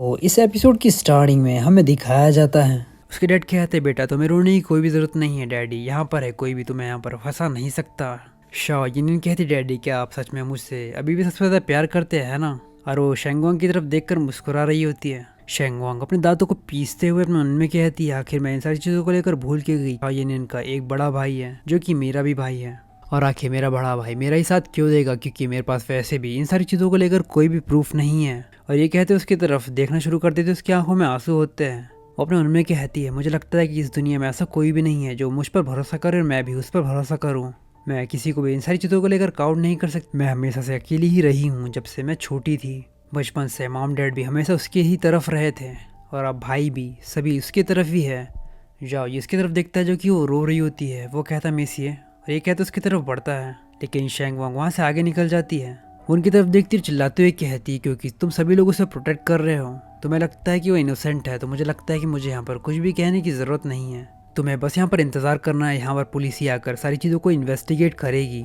तो इस एपिसोड की स्टार्टिंग में हमें दिखाया जाता है उसके डैड कहते हैं, बेटा तुम्हें रोने की कोई भी ज़रूरत नहीं है डैडी, यहाँ पर है, कोई भी तुम्हें यहाँ पर फंसा नहीं सकता। शाह यिनिन कहती, डैडी क्या आप सच में मुझसे अभी भी सबसे ज़्यादा प्यार करते हैं ना? और वो शेंगवांग की तरफ देखकर मुस्कुरा रही होती है। शेंगवांग अपने दांतों को पीसते हुए अपने मन में कहती है, आखिर मैं इन सारी चीज़ों को लेकर भूल के गई। शाह यिनिन का एक बड़ा भाई है जो कि मेरा भी भाई है, और आखिर मेरा बड़ा भाई मेरा ही साथ क्यों देगा, क्योंकि मेरे पास वैसे भी इन सारी चीज़ों को लेकर कोई भी प्रूफ नहीं है। और ये कहते उसकी तरफ देखना शुरू कर देते, उसकी आंखों में आंसू होते हैं। वो अपने मन में कहती है, मुझे लगता है कि इस दुनिया में ऐसा कोई भी नहीं है जो मुझ पर भरोसा करे और मैं भी उस पर भरोसा करूँ। मैं किसी को भी इन सारी चीज़ों को लेकर काउंट नहीं कर सकती। मैं हमेशा से अकेली ही रही हूँ जब से मैं छोटी थी। बचपन से मॉम डैड भी हमेशा उसके ही तरफ रहे थे, और अब भाई भी सभी उसकी तरफ ही है। जाओ ये इसकी तरफ देखता है जो कि वो रो रही होती है। वो कहता है मेसिए, और ये कहते उसकी तरफ बढ़ता है, लेकिन शेंगवांग वहाँ से आगे निकल जाती है। उनकी तरफ देखती और चिल्लाते हुए कहती है, क्योंकि तुम सभी लोग उसे प्रोटेक्ट कर रहे हो, तुम्हें लगता है कि वो इनोसेंट है, तो मुझे लगता है कि मुझे यहाँ पर कुछ भी कहने की ज़रूरत नहीं है। तुम्हें बस यहाँ पर इंतज़ार करना है, यहाँ पर पुलिस ही आकर सारी चीज़ों को इन्वेस्टिगेट करेगी।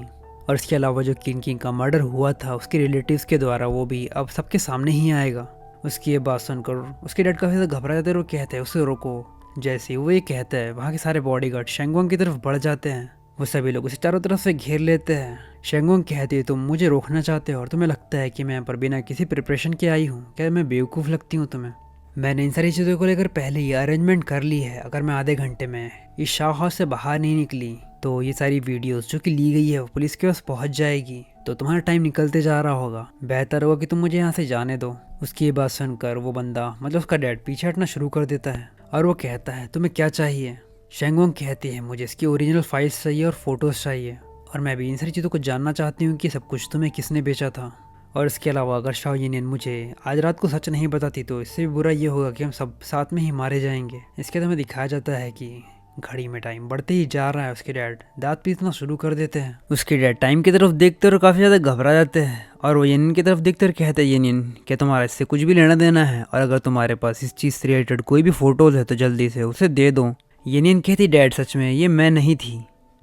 और इसके अलावा जो किन किंग का मर्डर हुआ था उसके रिलेटिव्स के द्वारा, वो भी अब सबके सामने ही आएगा। उसकी ये बात सुनकर उसके डैड काफ़ी ज़्यादा घबरा जाते हैं और वो कहते हैं उसे रोको। जैसे ही वो ये कहता है, वहाँ के सारे बॉडीगार्ड शेंगवांग की तरफ बढ़ जाते हैं। वो सभी लोग उसे चारों तरफ से घेर लेते हैं। शेंगवांग कहती है, तुम मुझे रोकना चाहते हो और तुम्हें लगता है कि मैं यहाँ पर बिना किसी प्रिपरेशन के आई हूँ, क्या मैं बेवकूफ़ लगती हूँ तुम्हें? मैंने इन सारी चीज़ों को लेकर पहले ही अरेंजमेंट कर ली है। अगर मैं आधे घंटे में इस शाह हाउस से बाहर नहीं निकली तो ये सारी वीडियोस जो कि ली गई है वो पुलिस के पास पहुँच जाएगी, तो तुम्हारा टाइम निकलते जा रहा होगा। बेहतर होगा कि तुम मुझे यहाँ से जाने दो। उसकी ये बात सुनकर वो बंदा, मतलब उसका डैड, पीछे हटना शुरू कर देता है और वो कहता है, तुम्हें क्या चाहिए? शेंगवांग कहती है, मुझे इसकी ओरिजिनल फाइल्स चाहिए और फोटोज़ चाहिए, और मैं भी इन सारी चीज़ों को जानना चाहती हूँ कि सब कुछ तुम्हें किसने बेचा था। और इसके अलावा अगर शाह यिनिन मुझे आज रात को सच नहीं बताती तो इससे भी बुरा ये होगा कि हम सब साथ में ही मारे जाएंगे। इसके तो हमें दिखाया जाता है कि घड़ी में टाइम बढ़ते ही जा रहा है। उसके डैड दांत पीसना शुरू कर देते हैं। उसके डैड टाइम की तरफ देखते और काफ़ी ज़्यादा घबरा जाते हैं, और वो यिनिन की तरफ देखते और कहते हैं, यिनिन क्या तुम्हारा इससे कुछ भी लेना देना है? और अगर तुम्हारे पास इस चीज़ से रिलेटेड कोई भी फ़ोटोज़ है तो जल्दी से उसे दे दो। यिनिन कहती, डैड सच में ये मैं नहीं थी।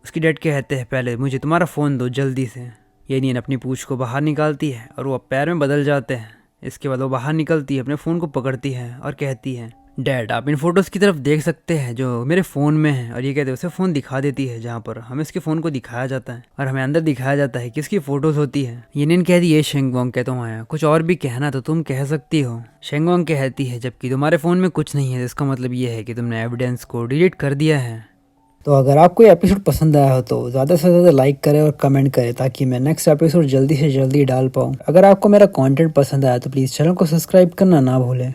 उसकी डैड कहते हैं, पहले मुझे तुम्हारा फ़ोन दो जल्दी से। यिनिन अपनी पूंछ को बाहर निकालती है और वो पैर में बदल जाते हैं। इसके बाद वो बाहर निकलती है, अपने फ़ोन को पकड़ती है और कहती है, डैड आप इन फोटोज़ की तरफ देख सकते हैं जो मेरे फ़ोन में है। और ये कहते हैं उसे फ़ोन दिखा देती है, जहाँ पर हमें उसके फ़ोन को दिखाया जाता है और हमें अंदर दिखाया जाता है कि उसकी फ़ोटोज़ होती है। यिनिन कहती है, शेंगवांग क्या तुम आया कुछ और भी कहना तो तुम कह सकती हो। शेंगवांग कहती है, जबकि तुम्हारे फ़ोन में कुछ नहीं है, इसका मतलब ये है कि तुमने एविडेंस को डिलीट कर दिया है। तो अगर आपको ये एपिसोड पसंद आया हो तो ज़्यादा से ज़्यादा लाइक करें और कमेंट करें, ताकि मैं नेक्स्ट एपिसोड जल्दी से जल्दी डाल पाऊँ। अगर आपको मेरा कंटेंट पसंद आया तो प्लीज़ चैनल को सब्सक्राइब करना ना भूलें।